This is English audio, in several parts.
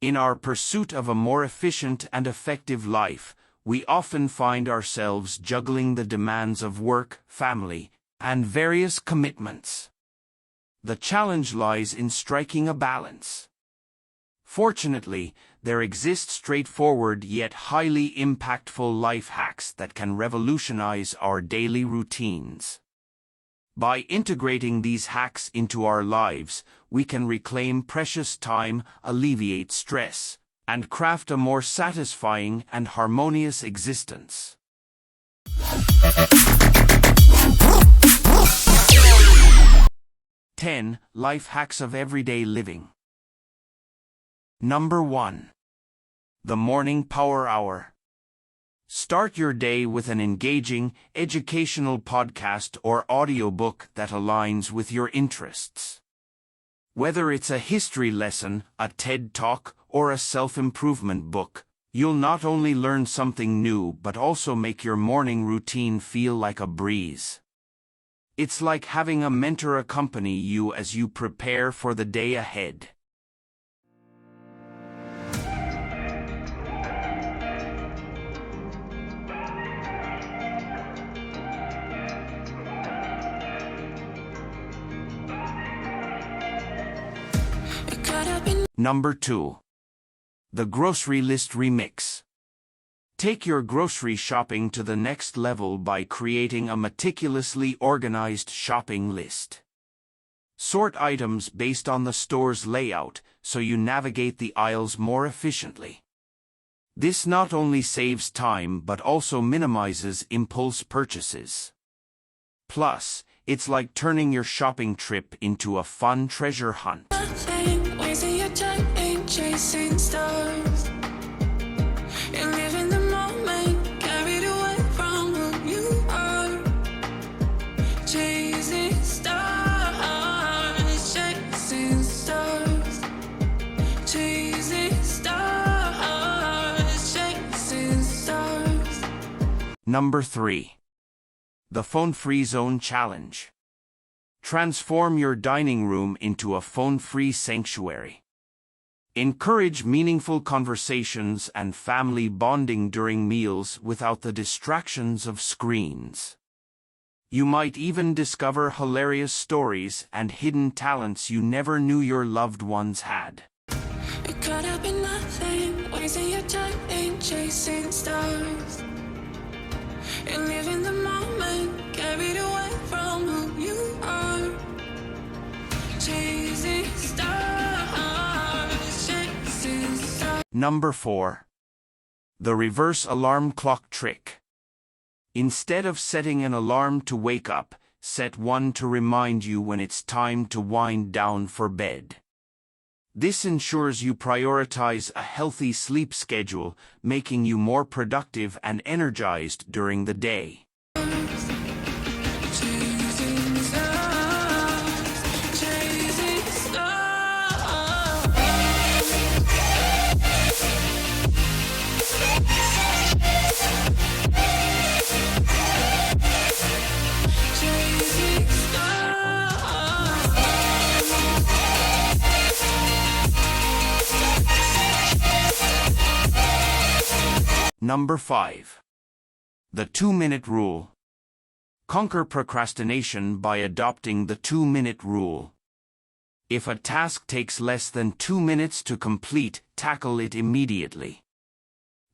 In our pursuit of a more efficient and effective life, we often find ourselves juggling the demands of work, family, and various commitments. The challenge lies in striking a balance. Fortunately, there exist straightforward yet highly impactful life hacks that can revolutionize our daily routines. By integrating these hacks into our lives, we can reclaim precious time, alleviate stress, and craft a more satisfying and harmonious existence. 10 Life hacks of everyday living. Number 1. The Morning Power Hour. Start your day with an engaging, educational podcast or audiobook that aligns with your interests. Whether it's a history lesson, a TED Talk, or a self-improvement book, you'll not only learn something new but also make your morning routine feel like a breeze. It's like having a mentor accompany you as you prepare for the day ahead. Number 2. The Grocery List Remix. Take your grocery shopping to the next level by creating a meticulously organized shopping list. Sort items based on the store's layout so you navigate the aisles more efficiently. This not only saves time but also minimizes impulse purchases. Plus, it's like turning your shopping trip into a fun treasure hunt. Chasing stars and living the moment, carried away from who you are. Chasing stars, chasing stars, chasing stars, chasing stars. Number 3. The Phone-Free Zone Challenge. Transform your dining room into a phone-free sanctuary. Encourage meaningful conversations and family bonding during meals without the distractions of screens. You might even discover hilarious stories and hidden talents you never knew your loved ones had. You're caught up in nothing, wasting your time in chasing stars. And living the moment, carried away from who you are. Chasing stars. Number 4. The Reverse Alarm Clock Trick. Instead of setting an alarm to wake up, set one to remind you when it's time to wind down for bed. This ensures you prioritize a healthy sleep schedule, making you more productive and energized during the day. Number 5. The 2-minute rule. Conquer procrastination by adopting the 2-minute rule. If a task takes less than 2 minutes to complete, tackle it immediately.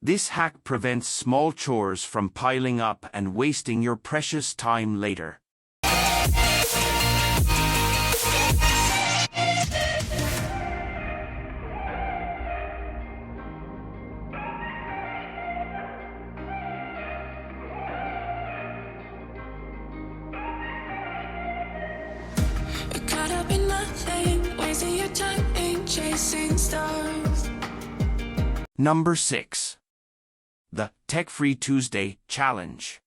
This hack prevents small chores from piling up and wasting your precious time later. Caught up in nothing, wasting your time in chasing stars. Number 6. The Tech-Free Tuesday Challenge.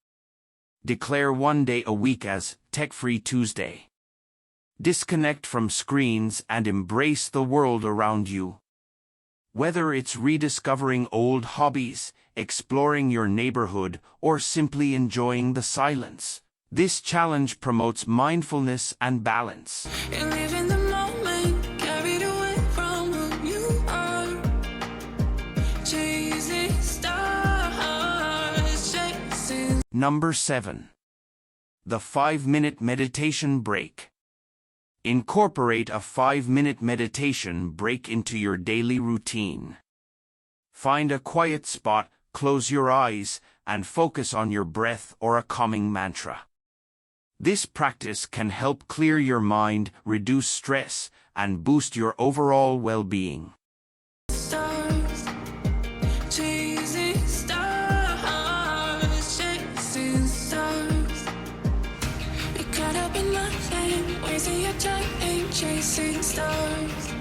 Declare one day a week as Tech-Free Tuesday. Disconnect from screens and embrace the world around you. Whether it's rediscovering old hobbies, exploring your neighborhood, or simply enjoying the silence, this challenge promotes mindfulness and balance. And live in the moment, carried away from who you are. Number 7. The 5-minute meditation break. Incorporate a 5-minute meditation break into your daily routine. Find a quiet spot, close your eyes, and focus on your breath or a calming mantra. This practice can help clear your mind, reduce stress, and boost your overall well-being. Stars, chasing stars, chasing stars. You're caught up in nothing, wasting your time ain't chasing stars.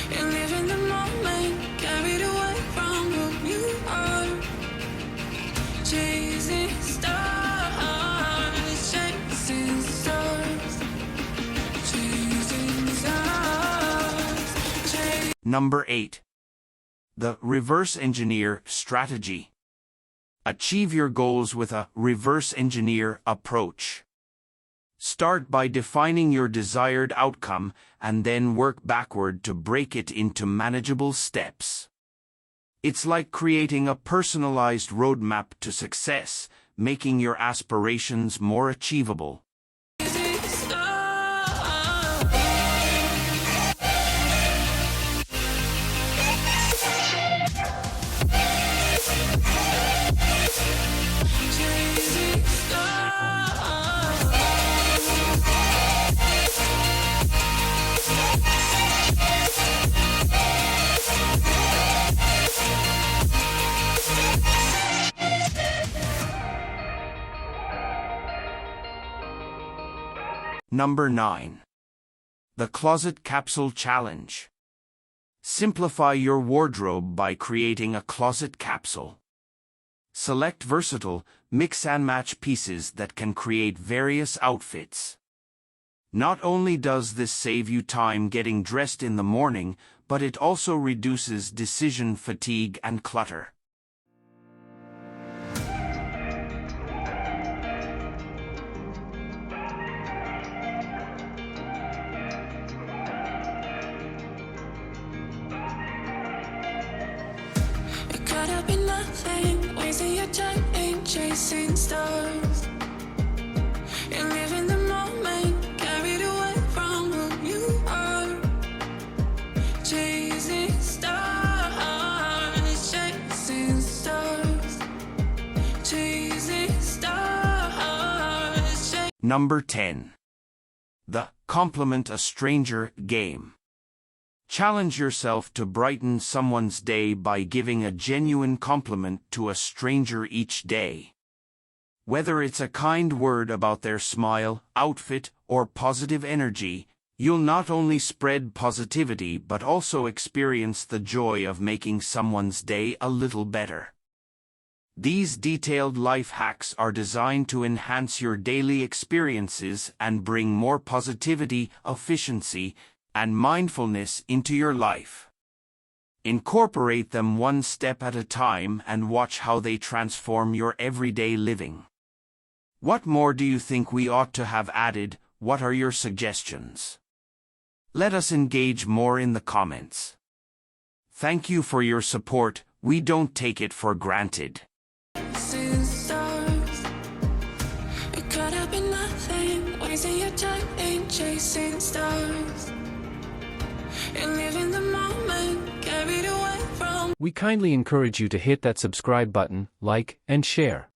You live in the moment, carried away from who you are. Chasing stars, chasing stars, chasing stars, chasing. Number 8. The reverse engineer strategy. Achieve your goals with a reverse engineer approach. Start by defining your desired outcome and then work backward to break it into manageable steps. It's like creating a personalized roadmap to success, making your aspirations more achievable. Number 9. The Closet Capsule Challenge. Simplify your wardrobe by creating a closet capsule. Select versatile, mix-and-match pieces that can create various outfits. Not only does this save you time getting dressed in the morning, but it also reduces decision fatigue and clutter. Caught up in nothing, wasting your time ain't chasing stars. You live in the moment, carried away from who you are. Chasing stars, chasing stars, chasing stars. Number 10. The Compliment a Stranger game. Challenge yourself to brighten someone's day by giving a genuine compliment to a stranger each day. Whether it's a kind word about their smile, outfit, or positive energy, you'll not only spread positivity but also experience the joy of making someone's day a little better. These detailed life hacks are designed to enhance your daily experiences and bring more positivity, efficiency, and mindfulness into your life. Incorporate them one step at a time and watch how they transform your everyday living. What more do you think we ought to have added? What are your suggestions? Let us engage more in the comments. Thank you for your support. We don't take it for granted. Chasing stars. You're caught up in nothing, wasting your time ain't chasing stars. You live in the moment, carried away from. We kindly encourage you to hit that subscribe button, like, and share.